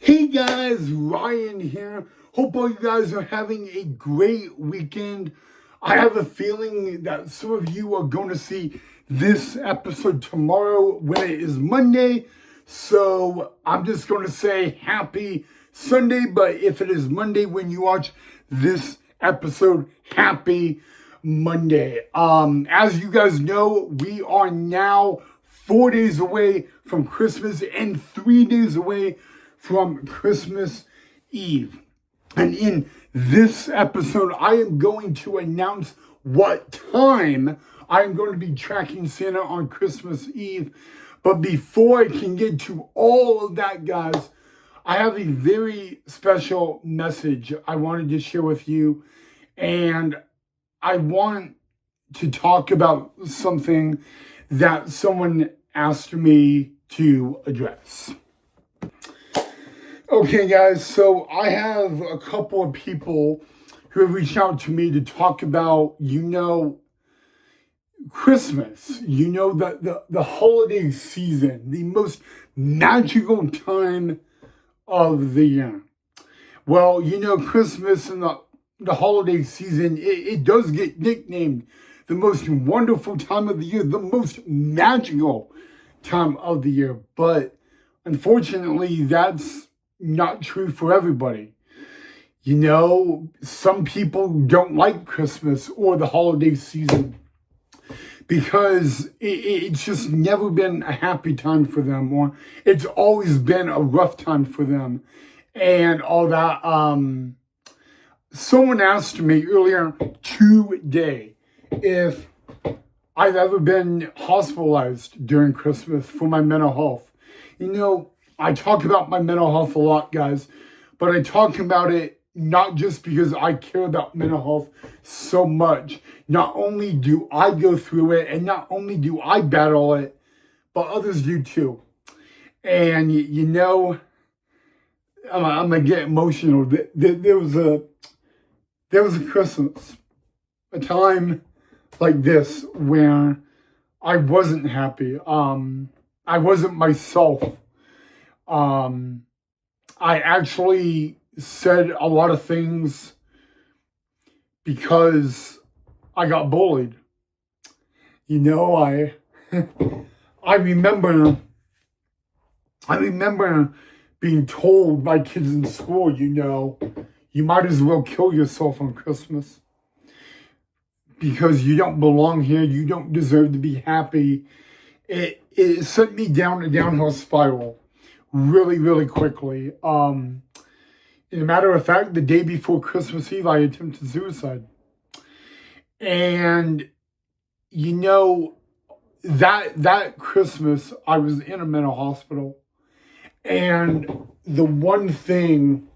Hey guys, Ryan here. Hope all you guys are having a great weekend. I have a feeling that some of you are going to see this episode tomorrow when it is Monday. So I'm just going to say happy Sunday, but if it is Monday when you watch this episode, happy Monday. As you guys know, we are now 4 days away from Christmas and 3 days away from Christmas Eve. And in this episode, I am going to announce what time I am going to be tracking Santa on Christmas Eve. But before I can get to all of that, guys, I have a very special message I wanted to share with you. And I want to talk about something that someone asked me to address. Okay, guys, so I have a couple of people who have reached out to me to talk about, Christmas, the holiday season, the most magical time of the year. Well, Christmas and the holiday season, it does get nicknamed the most wonderful time of the year, the most magical time of the year. But unfortunately, that's not true for everybody. Some people don't like Christmas or the holiday season because it's just never been a happy time for them, or it's always been a rough time for them and all that. Someone asked me earlier today if I've ever been hospitalized during Christmas for my mental health. I talk about my mental health a lot, guys, but I talk about it not just because I care about mental health so much. Not only do I go through it and not only do I battle it, but others do too. And, I'm going to get emotional. There was a Christmas, a time like this where I wasn't happy. I wasn't myself. I actually said a lot of things because I got bullied. I remember being told by kids in school, you might as well kill yourself on Christmas because you don't belong here. You don't deserve to be happy. It sent me down a downhill spiral really, really quickly. As a matter of fact, the day before Christmas Eve, I attempted suicide. And, that Christmas, I was in a mental hospital. And the one thing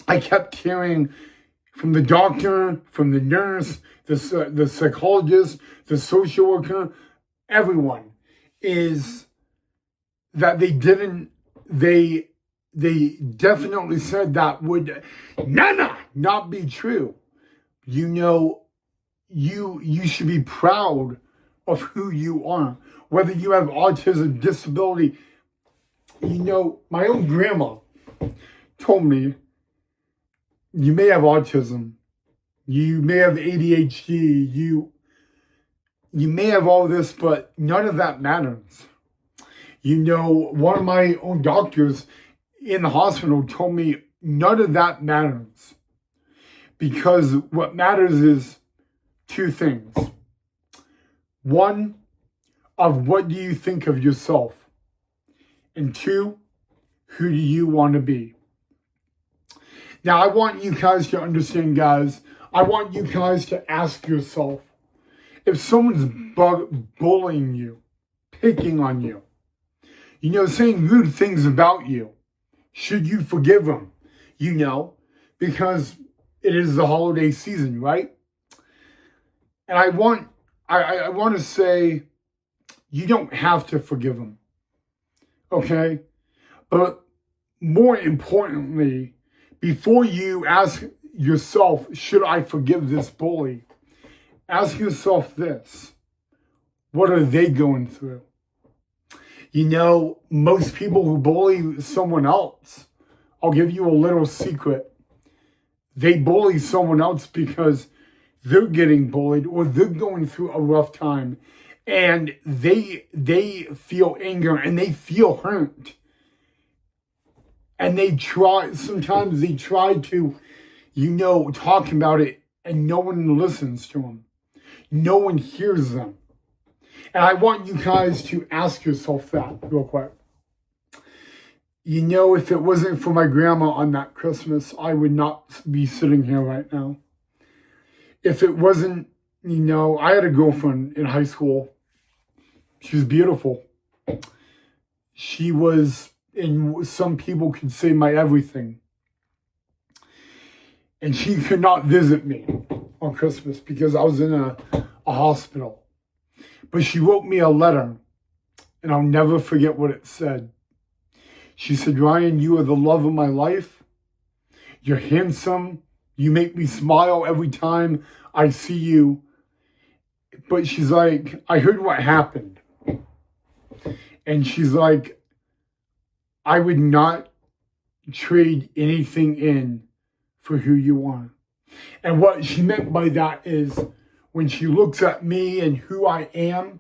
I kept hearing from the doctor, from the nurse, the psychologist, the social worker, everyone, is that they definitely said that would not be true. You should be proud of who you are, whether you have autism, disability. My own grandma told me, you may have autism, you may have ADHD, you may have all this, but none of that matters. One of my own doctors in the hospital told me none of that matters because what matters is two things. One, of what do you think of yourself? And two, who do you want to be? Now, I want you guys to understand, guys. I want you guys to ask yourself, if someone's bullying you, picking on you, saying rude things about you, should you forgive them? Because it is the holiday season, right? And I want to say, you don't have to forgive them, okay? But more importantly, before you ask yourself, should I forgive this bully? Ask yourself this: what are they going through? Most people who bully someone else I'll give you a little secret. They bully someone else because they're getting bullied or they're going through a rough time, and they feel anger and they feel hurt. And sometimes they try to, talk about it, and no one listens to them. No one hears them. And I want you guys to ask yourself that real quick. If it wasn't for my grandma on that Christmas, I would not be sitting here right now. If it wasn't, I had a girlfriend in high school. She was beautiful. She was, and some people could say, my everything. And she could not visit me on Christmas because I was in a hospital. But she wrote me a letter, and I'll never forget what it said. She said, Ryan, you are the love of my life. You're handsome. You make me smile every time I see you. But she's like, I heard what happened. And she's like, I would not trade anything in for who you are. And what she meant by that is when she looks at me and who I am,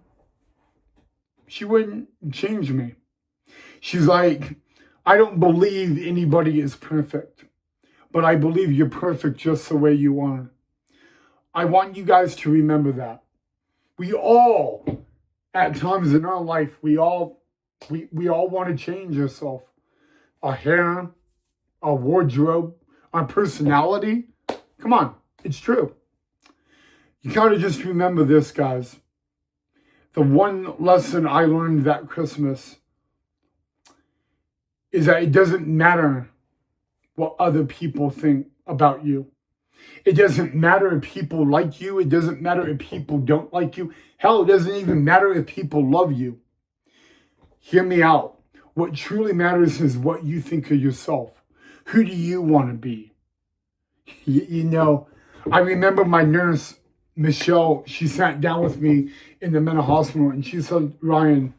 she wouldn't change me. She's like, I don't believe anybody is perfect, but I believe you're perfect just the way you are. I want you guys to remember that. We all, at times in our life, we all want to change ourselves. Our hair, our wardrobe, our personality. Come on, it's true. You gotta just remember this, guys. The one lesson I learned that Christmas is that it doesn't matter what other people think about you. It doesn't matter if people like you. It doesn't matter if people don't like you. Hell, it doesn't even matter if people love you. Hear me out. What truly matters is what you think of yourself. Who do you want to be? I remember my nurse, Michelle, she sat down with me in the mental hospital and she said, Ryan,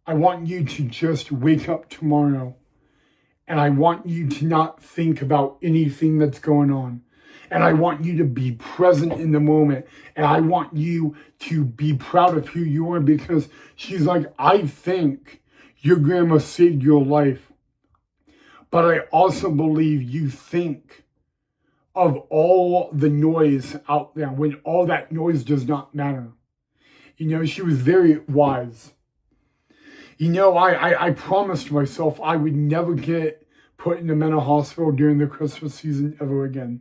I want you to just wake up tomorrow and I want you to not think about anything that's going on. And I want you to be present in the moment. And I want you to be proud of who you are, because she's like, I think your grandma saved your life. But I also believe you think of all the noise out there when all that noise does not matter. She was very wise. I promised myself I would never get put in the mental hospital during the Christmas season ever again.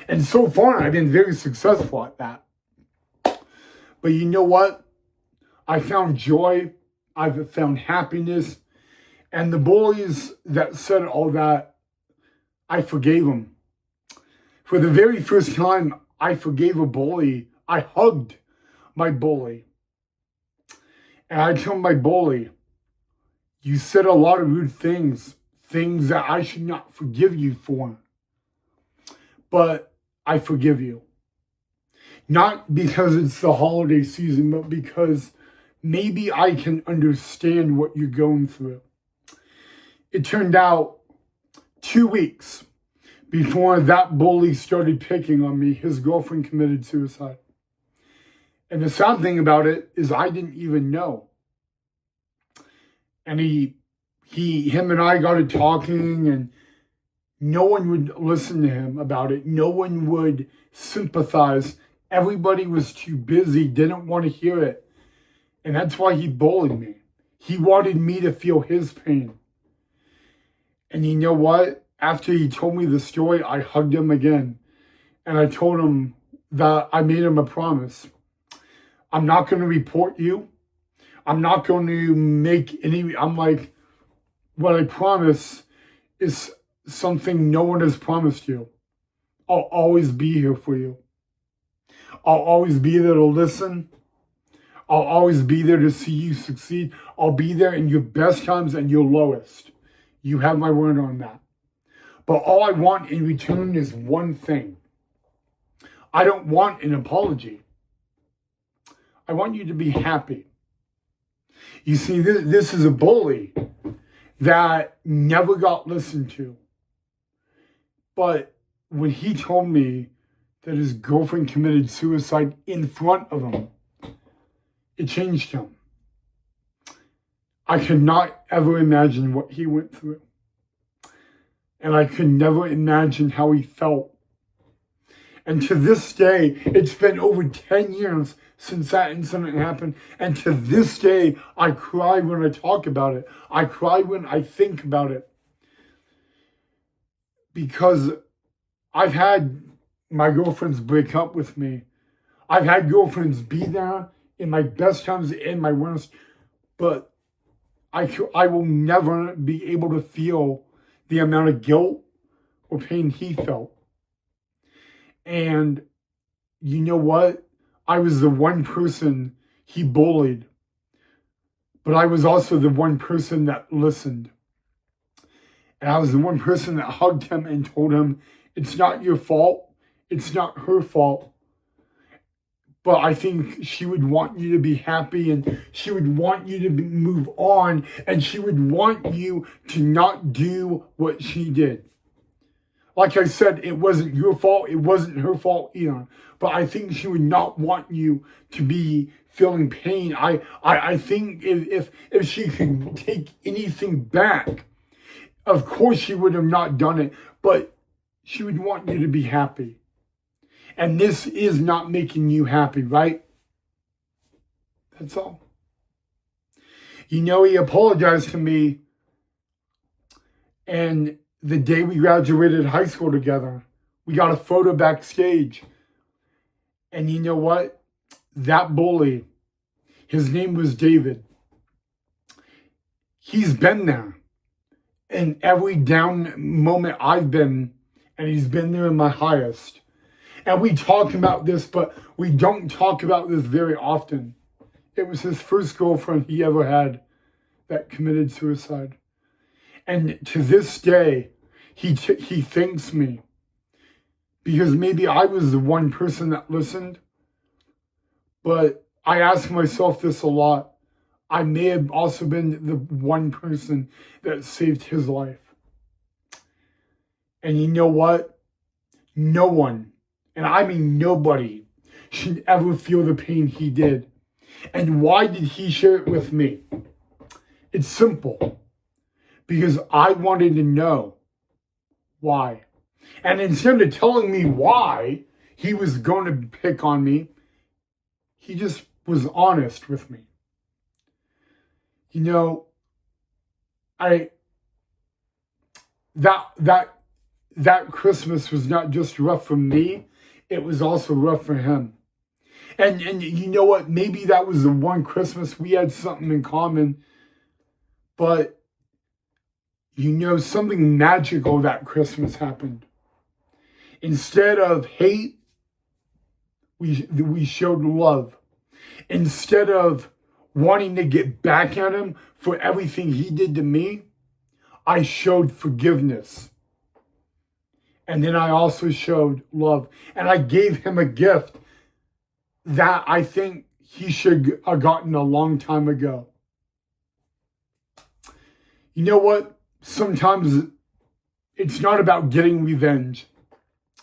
And so far, I've been very successful at that. But you know what? I found joy. I've found happiness. And the bullies that said all that, I forgave them. For the very first time I forgave a bully, I hugged my bully. And I told my bully, you said a lot of rude things that I should not forgive you for. But I forgive you. Not because it's the holiday season, but because maybe I can understand what you're going through. It turned out 2 weeks before that bully started picking on me, his girlfriend committed suicide. And the sad thing about it is I didn't even know. And him and I got to talking, and no one would listen to him about it. No one would sympathize. Everybody was too busy, didn't want to hear it. And that's why he bullied me. He wanted me to feel his pain. And you know what? After he told me the story, I hugged him again. And I told him that I made him a promise. I'm not going to report you. I'm not going to make I'm like, what I promise is something no one has promised you. I'll always be here for you. I'll always be there to listen. I'll always be there to see you succeed. I'll be there in your best times and your lowest. You have my word on that. But all I want in return is one thing. I don't want an apology. I want you to be happy. You see, this is a bully that never got listened to. But when he told me that his girlfriend committed suicide in front of him, it changed him. I could not ever imagine what he went through. And I could never imagine how he felt. And to this day, it's been over 10 years since that incident happened. And to this day, I cry when I talk about it. I cry when I think about it. Because I've had my girlfriends break up with me. I've had girlfriends be there in my best times and my worst. But I will never be able to feel the amount of guilt or pain he felt. And you know what? I was the one person he bullied, but I was also the one person that listened. And I was the one person that hugged him and told him, it's not your fault. It's not her fault. But I think she would want you to be happy, and she would want you to move on, and she would want you to not do what she did. Like I said, it wasn't your fault. It wasn't her fault either. But I think she would not want you to be feeling pain. I think if she could take anything back, of course she would have not done it. But she would want you to be happy. And this is not making you happy, right? That's all. You know, he apologized to me, and the day we graduated high school together, we got a photo backstage. And you know what? That bully, his name was David. He's been there in every down moment I've been, and he's been there in my highest. And we talk about this, but we don't talk about this very often. It was his first girlfriend he ever had that committed suicide. And to this day, he thanks me. Because maybe I was the one person that listened. But I ask myself this a lot. I may have also been the one person that saved his life. And you know what? No one, and I mean nobody, should ever feel the pain he did. And why did he share it with me? It's simple. Because I wanted to know why. And instead of telling me why he was going to pick on me, he just was honest with me. You know, that Christmas was not just rough for me, it was also rough for him. And you know what? Maybe that was the one Christmas we had something in common. But, you know, something magical that Christmas happened. Instead of hate, we showed love. Instead of wanting to get back at him for everything he did to me, I showed forgiveness. And then I also showed love. And I gave him a gift that I think he should have gotten a long time ago. You know what? Sometimes it's not about getting revenge.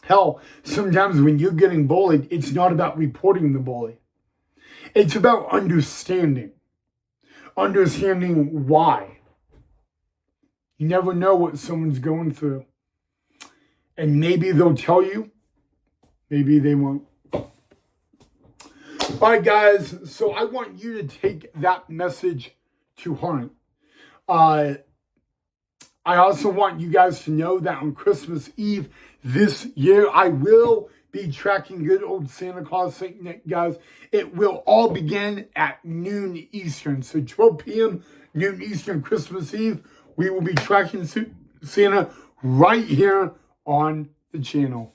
Hell, sometimes when you're getting bullied, it's not about reporting the bully. It's about understanding. Understanding why. You never know what someone's going through. And maybe they'll tell you, maybe they won't. All right, guys, so I want you to take that message to heart. I also want you guys to know that on Christmas Eve this year, I will be tracking good old Santa Claus St. Nick, guys. It will all begin at noon Eastern. So 12 p.m., noon Eastern, Christmas Eve, we will be tracking Santa right here on the channel.